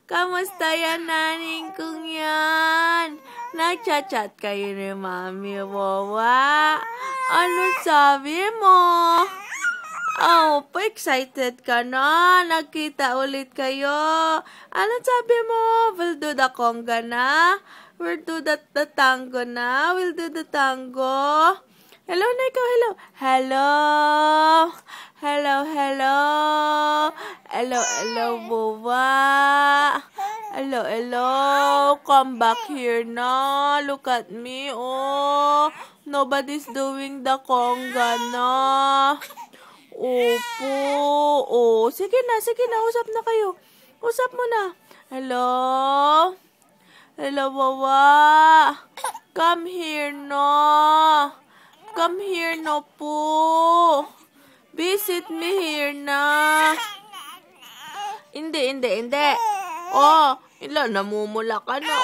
Kamusta yan, naning kong yan? Nagchat-chat kayo ni Mami Wawa. Ano sabi mo? Oh, pa-excited ka na. Nagkita ulit kayo. Ano sabi mo? We'll do the conga na? We'll do the tango na? We'll do the tango? Hello na ikaw, hello. Hello. Hello, hello. Hello, hello, Wawa. Hello, hello. Come back here na. Look at me, oh. Nobody's doing the conga na. Opo. Oh, sige na. Usap na kayo. Usap mo na. Hello? Hello, Wawa. Come here, no. Come here, no po. Visit me here na. Hindi. Oh, namumula ka na.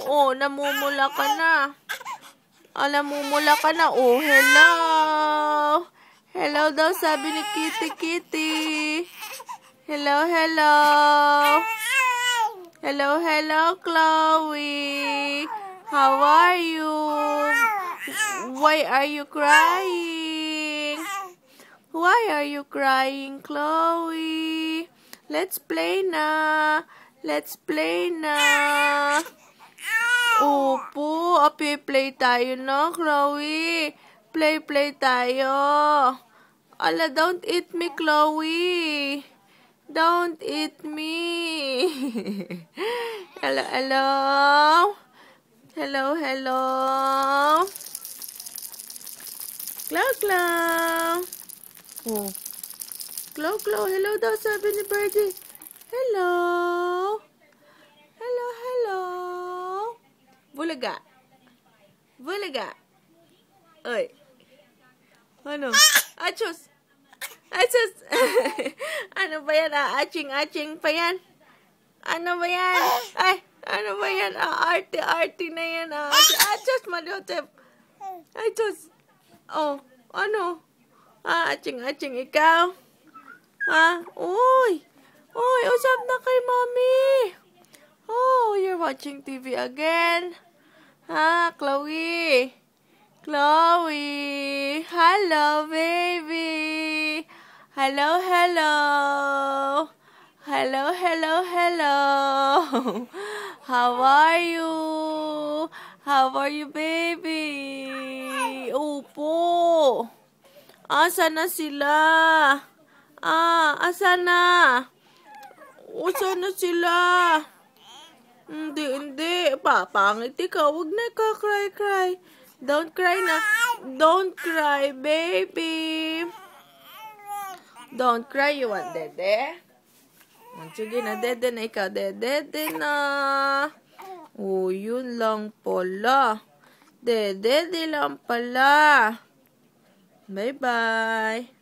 Oh, namumula ka na. Namumula ka na. Oh, hello. Hello daw, sabi ni Kitty. Hello. Hello, Chloe. How are you? Why are you crying? Why are you crying, Chloe? Let's play na. Opo, play tayo na, Chloe. Play tayo. Ala, don't eat me, Chloe. Don't eat me. Hello. Clow. Oh. Clow. Hello daw, sabi ni Birdie. Hello. Bulaga. Oy. Ano? Achos. Ano ba yan? Aching pa yan. Ano ba yan? Ay, ano ba yan? Arte na yan. Achos, maliotep. Achos. Oh, ano? Aching, ikaw? Uy, usap na kay Mommy. Oh, you're watching TV again? Chloe. Hello, baby. Hello. How are you, baby? Opo. Asa na sila? Asa na sila? Hindi. Papangit ikaw. Huwag na ka cry. Don't cry na. Don't cry, baby. Don't cry. You want dede? Sige na, dede na ikaw. Dede na. Oh, yun lang pala. Dede lang pala. Bye-bye.